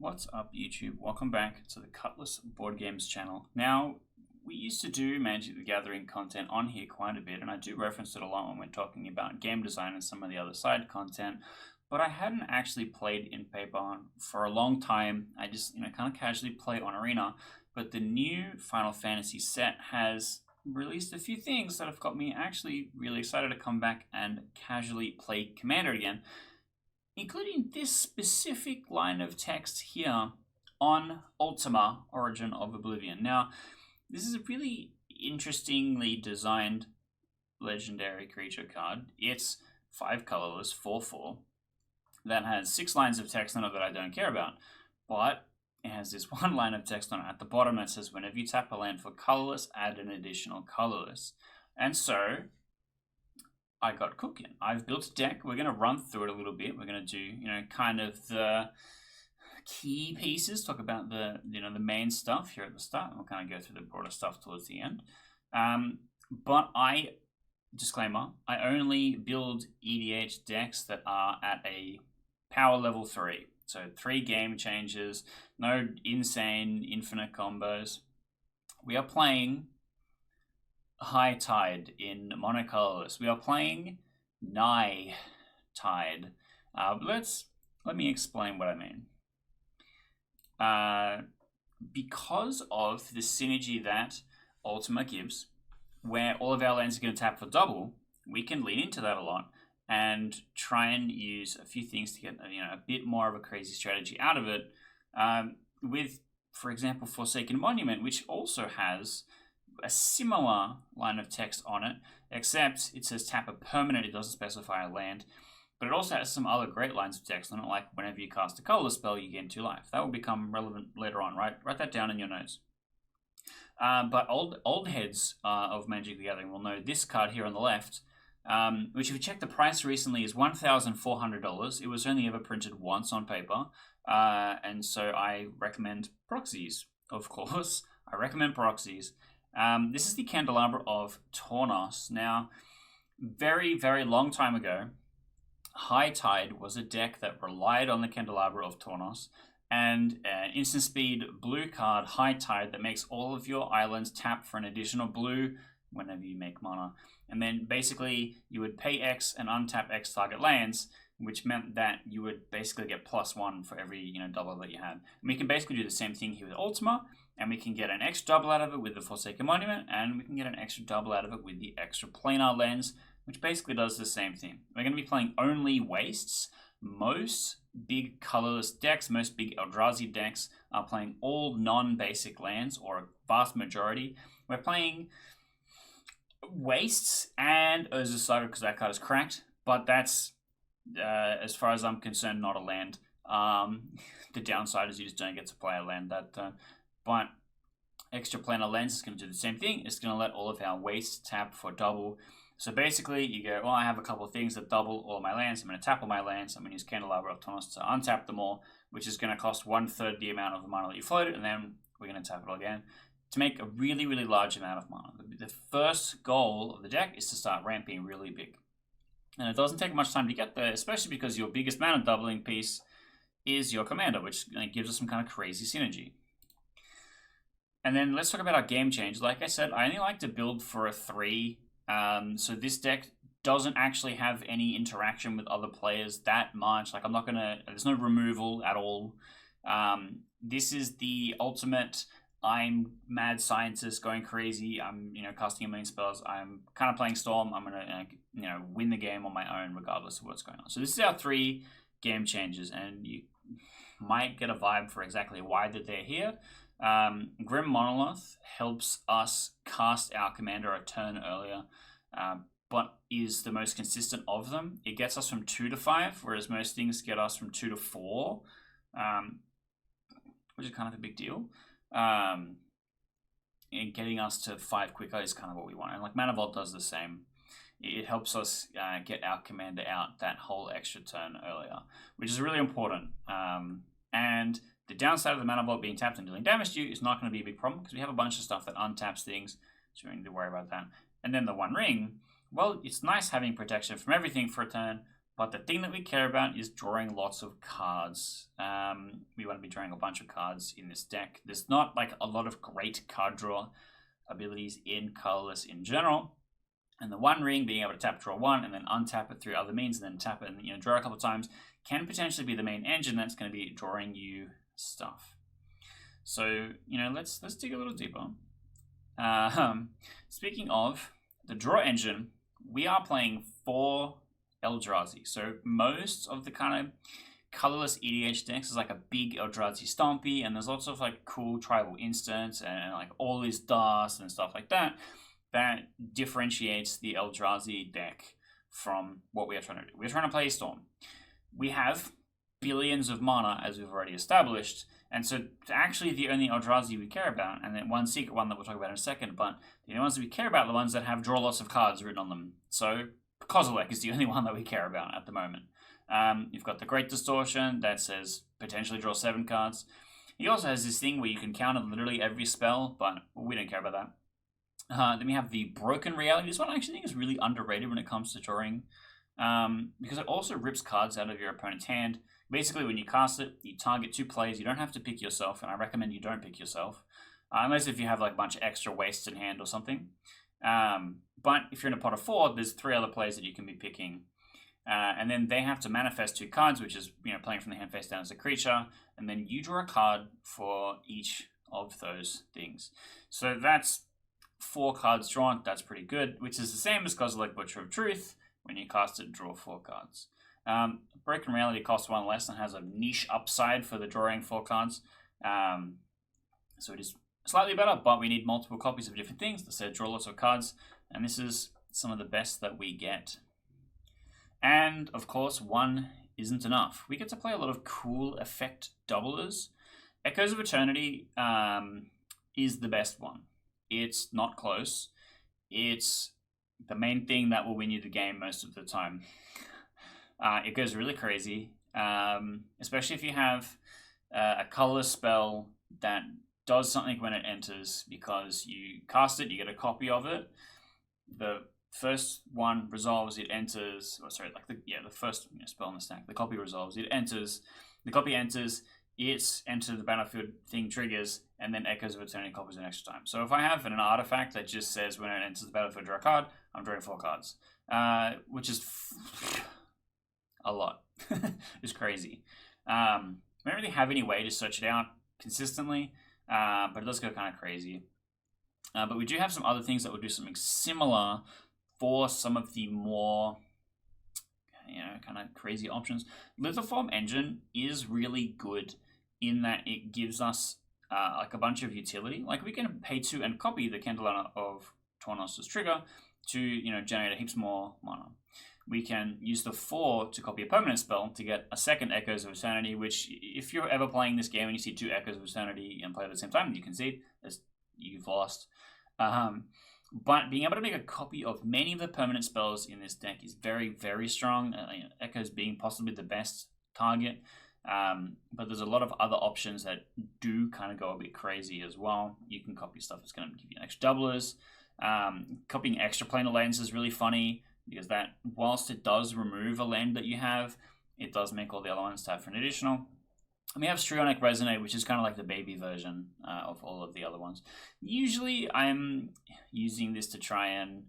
What's up, YouTube? Welcome back to the Colourless Board Games channel. Now, we used to do Magic the Gathering content on here quite a bit, and I do reference it a lot when we're talking about game design and some of the other side content, but I hadn't actually played in paper for a long time. I just, kind of casually play on Arena, but the new Final Fantasy set has released a few things that have got me actually really excited to come back and casually play Commander again, including this specific line of text here on Ultima, Origin of Oblivion. Now, this is a really interestingly designed legendary creature card. It's 5 colorless, 4/4, that has 6 lines of text on it that I don't care about, but it has this one line of text on it at the bottom that says, whenever you tap a land for colorless, add an additional colorless. And so I got cooking. I've built a deck. We're going to run through it a little bit. We're going to do, kind of the key pieces, talk about the main stuff here at the start, and we'll kind of go through the broader stuff towards the end. But disclaimer, I only build EDH decks that are at a power level 3. So 3 game changes, no insane infinite combos. We are playing High Tide in monocolorless. We are playing High Tide. Let me explain what I mean. Because of the synergy that Ultima gives, where all of our lands are going to tap for double, we can lean into that a lot and try and use a few things to get a bit more of a crazy strategy out of it. With, for example, Forsaken Monument, which also has a similar line of text on it, except it says tap a permanent, it doesn't specify a land, but it also has some other great lines of text on it, like whenever you cast a colorless spell, you gain 2 life. That will become relevant later on, right? Write that down in your notes. But old heads of Magic the Gathering will know this card here on the left, which if you check the price recently is $1,400. It was only ever printed once on paper, and so I recommend proxies, of course. I recommend proxies. This is the Candelabra of Tornos. Now, very, very long time ago, High Tide was a deck that relied on the Candelabra of Tornos, and an instant speed blue card, High Tide, that makes all of your islands tap for an additional blue whenever you make mana. And then basically you would pay X and untap X target lands, which meant that you would basically get +1 for every double that you had. And we can basically do the same thing here with Ultima, and we can get an extra double out of it with the Forsaken Monument, and we can get an extra double out of it with the extra planar lens, which basically does the same thing. We're going to be playing only wastes. Most big colorless decks, most big Eldrazi decks are playing all non-basic lands, or a vast majority. We're playing wastes and Urza's Saga because that card is cracked, but that's, as far as I'm concerned, not a land. The downside is you just don't get to play a land but extra planar lens is going to do the same thing. It's going to let all of our wastes tap for double. So basically, you go, I have a couple of things that double all my lands. I'm going to tap all my lands. I'm going to use Candelabra of Tornos to untap them all, which is going to cost 1/3 the amount of the mana that you floated, and then we're going to tap it all again to make a really, really large amount of mana. The first goal of the deck is to start ramping really big. And it doesn't take much time to get there, especially because your biggest mana doubling piece is your commander, which gives us some kind of crazy synergy. And then let's talk about our game change. Like I said, I only like to build for a 3. So this deck doesn't actually have any interaction with other players that much. Like there's no removal at all. This is the ultimate, I'm mad scientist going crazy. I'm, casting a million spells. I'm kind of playing Storm. I'm going to, win the game on my own regardless of what's going on. So this is our 3 game changes, and you might get a vibe for exactly why that they're here. Grim Monolith helps us cast our commander a turn earlier, but is the most consistent of them. It gets us from 2 to 5, whereas most things get us from 2 to 4, which is kind of a big deal. And getting us to 5 quicker is kind of what we want. And like Mana Vault does the same. It helps us get our commander out that whole extra turn earlier, which is really important. And the downside of the Mana Vault being tapped and dealing damage to you is not going to be a big problem, because we have a bunch of stuff that untaps things, so we don't need to worry about that. And then the One Ring, well, it's nice having protection from everything for a turn, But the thing that we care about is drawing lots of cards. We want to be drawing a bunch of cards in this deck. There's not like a lot of great card draw abilities in Colourless in general. And the One Ring, being able to tap, draw one, and then untap it through other means, and then tap it and draw a couple of times, can potentially be the main engine that's going to be drawing you stuff. So let's dig a little deeper. Speaking of the draw engine, we are playing 4 Eldrazi. So most of the kind of colorless EDH decks is like a big Eldrazi Stompy, and there's lots of like cool tribal instants and like all this dust and stuff like that differentiates the Eldrazi deck from what we are trying to do. We're trying to play Storm. We have billions of mana, as we've already established, and so actually the only Eldrazi we care about, and then one secret one that we'll talk about in a second, but the only ones that we care about are the ones that have draw lots of cards written on them. So Kozilek is the only one that we care about at the moment. You've got the Great Distortion that says potentially draw 7 cards. He also has this thing where you can counter literally every spell, but we don't care about that. Then we have the Broken Reality. This one I actually think is really underrated when it comes to drawing, because it also rips cards out of your opponent's hand. Basically, when you cast it, you target 2 players. You don't have to pick yourself, and I recommend you don't pick yourself, unless if you have like a bunch of extra wastes in hand or something. But if you're in a pot of 4, there's 3 other players that you can be picking. And then they have to manifest 2 cards, which is playing from the hand face down as a creature, and then you draw a card for each of those things. So that's 4 cards drawn. That's pretty good, which is the same as Kozilek Butcher of Truth. When you cast it, draw 4 cards. Broken Reality costs 1 less and has a niche upside for the drawing 4 cards. So it is slightly better, but we need multiple copies of different things that say draw lots of cards, and this is some of the best that we get. And of course, 1 isn't enough. We get to play a lot of cool effect doublers. Echoes of Eternity is the best one. It's not close. It's the main thing that will win you the game most of the time. It goes really crazy, especially if you have a colorless spell that does something when it enters, because you cast it, you get a copy of it. The first one resolves, it enters. The first spell on the stack. The copy resolves, it enters. The copy enters. It's enter the battlefield thing triggers, and then Echoes of Eternity copies an extra time. So if I have an artifact that just says when it enters the battlefield, draw a card, I'm drawing 4 cards, which is a lot. It's crazy. I don't really have any way to search it out consistently, but it does go kind of crazy. But we do have some other things that will do something similar for some of the more kind of crazy options. Lithoform Engine is really good in that it gives us like a bunch of utility. Like we can pay 2 and copy the Candelana of Tornos' trigger to generate heaps more mana. We can use the 4 to copy a permanent spell to get a second Echoes of Eternity, which if you're ever playing this game and you see 2 Echoes of Eternity and play at the same time, you can see you've lost. But being able to make a copy of many of the permanent spells in this deck is very, very strong. Echoes being possibly the best target. But there's a lot of other options that do kind of go a bit crazy as well. You can copy stuff that's going to give you extra doublers. Copying extra planar lands is really funny, because that, whilst it does remove a land that you have, it does make all the other ones tap for an additional. And we have Strionic Resonate, which is kind of like the baby version of all of the other ones. Usually I'm using this to try and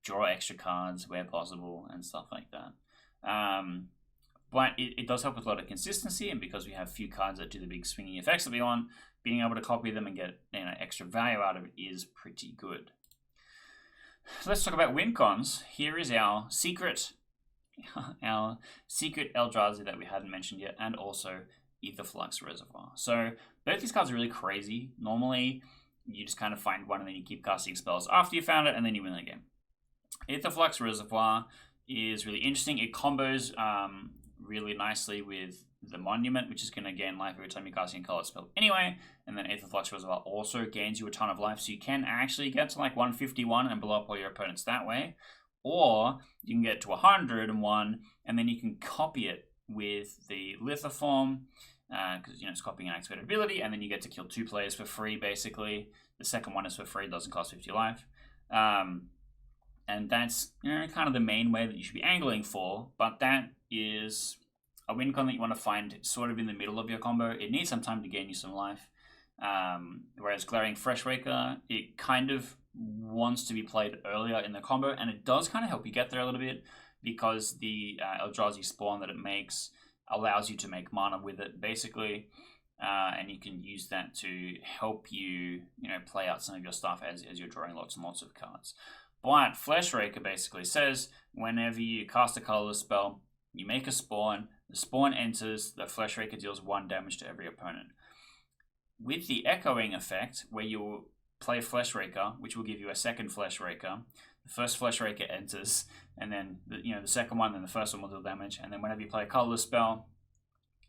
draw extra cards where possible and stuff like that. But it does help with a lot of consistency, and because we have few cards that do the big swinging effects that we want, being able to copy them and get extra value out of it is pretty good. So let's talk about win cons. Here is our secret Eldrazi that we hadn't mentioned yet, and also Aetherflux Reservoir. So both these cards are really crazy. Normally, you just kind of find one and then you keep casting spells after you found it, and then you win the game. Aetherflux Reservoir is really interesting. It combos really nicely with the Monument, which is going to gain life every time you're casting a colored spell anyway, and then Aetherflux Reservoir also gains you a ton of life, so you can actually get to like 151 and blow up all your opponents that way, or you can get to 101 and then you can copy it with the Lithoform, because it's copying an activated ability, and then you get to kill 2 players for free basically. The second one is for free, doesn't cost 50 life. And and that's kind of the main way that you should be angling for. But that is a win con that you want to find sort of in the middle of your combo. It needs some time to gain you some life. Whereas Glaring Fresh Raker, it kind of wants to be played earlier in the combo, and it does kind of help you get there a little bit because the Eldrazi spawn that it makes allows you to make mana with it, basically. And you can use that to help you, play out some of your stuff as you're drawing lots and lots of cards. But Flesh Raker basically says whenever you cast a colorless spell, you make a spawn, the spawn enters, the Flesh Raker deals 1 damage to every opponent. With the echoing effect, where you play Flesh Raker, which will give you a second Flesh Raker, the first Flesh Raker enters, and then the second one, then the first one will deal damage, and then whenever you play a colorless spell,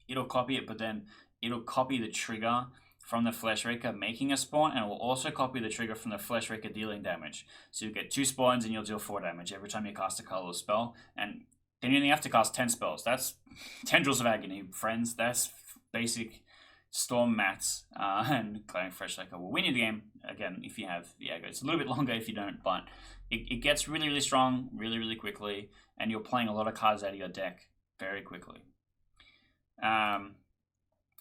it'll copy it, but then it'll copy the trigger from the Flesh Raker making a spawn, and it will also copy the trigger from the Flesh Raker dealing damage. So you get 2 spawns and you'll deal 4 damage every time you cast a colorless spell, and then you only have to cast 10 spells. That's Tendrils of Agony, friends. That's basic Storm Mats, and Glaring Fresh Raker will win you the game, again, if you have the aggro. It's a little bit longer if you don't, but it gets really, really strong really, really quickly, and you're playing a lot of cards out of your deck very quickly.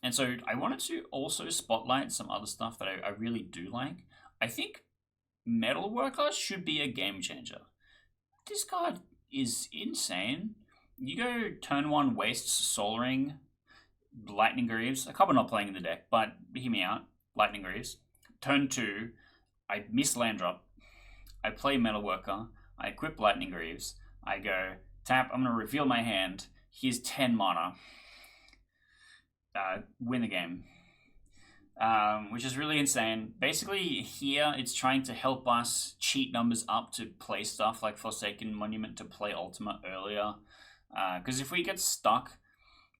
And so I wanted to also spotlight some other stuff that I really do like. I think Metalworker should be a game changer. This card is insane. You go turn 1 Wastes Soul Ring, Lightning Greaves. A couple not playing in the deck, but hear me out. Lightning Greaves. Turn 2, I miss land drop. I play Metalworker. I equip Lightning Greaves. I go tap. I'm going to reveal my hand. Here's 10 mana. Win the game, which is really insane. Basically, here it's trying to help us cheat numbers up to play stuff like Forsaken Monument to play Ultima earlier. Because if we get stuck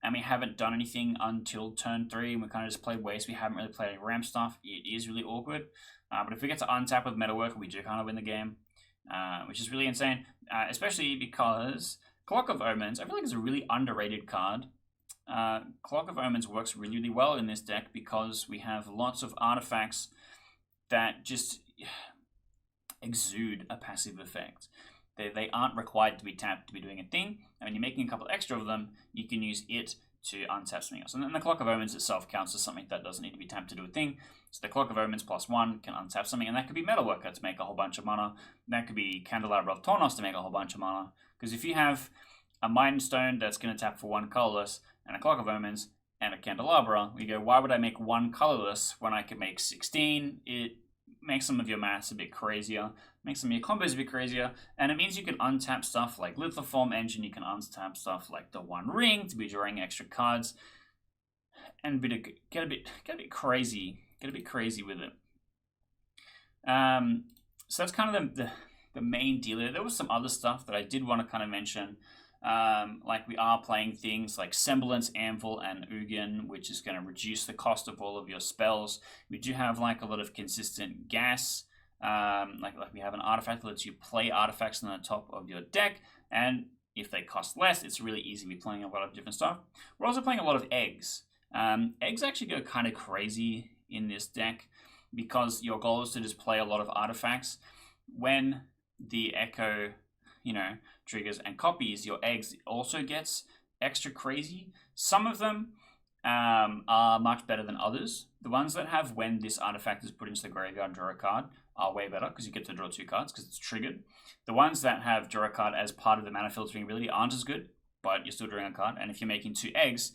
and we haven't done anything until turn 3 and we kind of just played Waste, we haven't really played any ramp stuff, it is really awkward. But if we get to untap with Metalworker, we do kind of win the game, which is really insane. Especially because Clock of Omens, I feel like it's a really underrated card. Clock of Omens works really, really well in this deck because we have lots of artifacts that just exude a passive effect. They aren't required to be tapped to be doing a thing, and when you're making a couple extra of them, you can use it to untap something else. And then the Clock of Omens itself counts as something that doesn't need to be tapped to do a thing. So the Clock of Omens +1 can untap something, and that could be Metalworker to make a whole bunch of mana. That could be Candelabra of Tornos to make a whole bunch of mana. Because if you have a Mind Stone that's going to tap for 1 colorless, and a Clock of Omens, and a Candelabra, we go, why would I make 1 colorless when I could make 16? It makes some of your maths a bit crazier, makes some of your combos a bit crazier, and it means you can untap stuff like Lithoform Engine, you can untap stuff like the One Ring to be drawing extra cards, and get a bit crazy with it. So that's kind of the main deal here. There was some other stuff that I did want to kind of mention. Like we are playing things like Semblance, Anvil, and Ugin, which is going to reduce the cost of all of your spells. We do have like a lot of consistent gas. Like we have an artifact that lets you play artifacts on the top of your deck, and if they cost less, it's really easy to be playing a lot of different stuff. We're also playing a lot of eggs. Eggs actually go kind of crazy in this deck because your goal is to just play a lot of artifacts. When the Echo triggers and copies, your eggs also gets extra crazy. Some of them are much better than others. The ones that have when this artifact is put into the graveyard, draw a card, are way better because you get to draw 2 cards because it's triggered. The ones that have draw a card as part of the mana filtering ability aren't as good, but you're still drawing a card. And if you're making 2 eggs,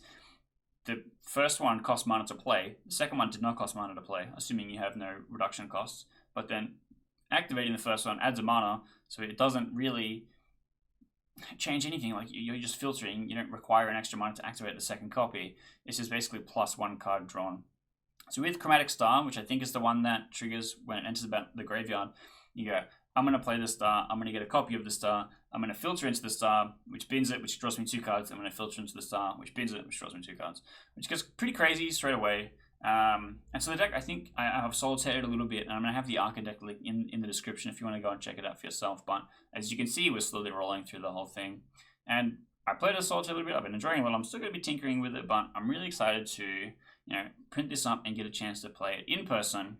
the first one costs mana to play. The second one did not cost mana to play, assuming you have no reduction costs. But then activating the first one adds a mana, so it doesn't really change anything. Like you're just filtering. You don't require an extra mana to activate the second copy. It's just basically +1 card drawn. So with Chromatic Star, which I think is the one that triggers when it enters the graveyard, you go, I'm going to play the star, I'm going to get a copy of the star, I'm going to filter into the star, which bins it, which draws me 2 cards, I'm going to filter into the star, which bins it, which draws me 2 cards, which gets pretty crazy straight away. And so the deck, I think I have solitated a little bit, and I'm going to have the Architect link in the description if you want to go and check it out for yourself. But as you can see, we're slowly rolling through the whole thing. And I played a solitaire a little bit, I've been enjoying it, well, I'm still going to be tinkering with it, but I'm really excited to print this up and get a chance to play it in person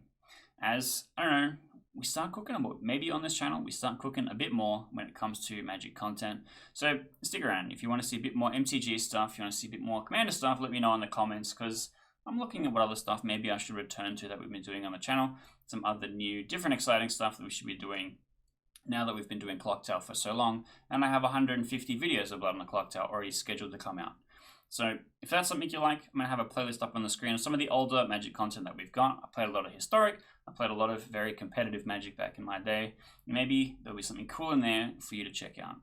as, I don't know, we start cooking, maybe on this channel, we start cooking a bit more when it comes to Magic content. So stick around. If you want to see a bit more MTG stuff, if you want to see a bit more Commander stuff, let me know in the comments, because I'm looking at what other stuff maybe I should return to that we've been doing on the channel. Some other new, different, exciting stuff that we should be doing now that we've been doing Clocktail for so long. And I have 150 videos of Blood on the Clocktail already scheduled to come out. So if that's something you like, I'm going to have a playlist up on the screen of some of the older Magic content that we've got. I played a lot of Historic. I played a lot of very competitive Magic back in my day. Maybe there'll be something cool in there for you to check out.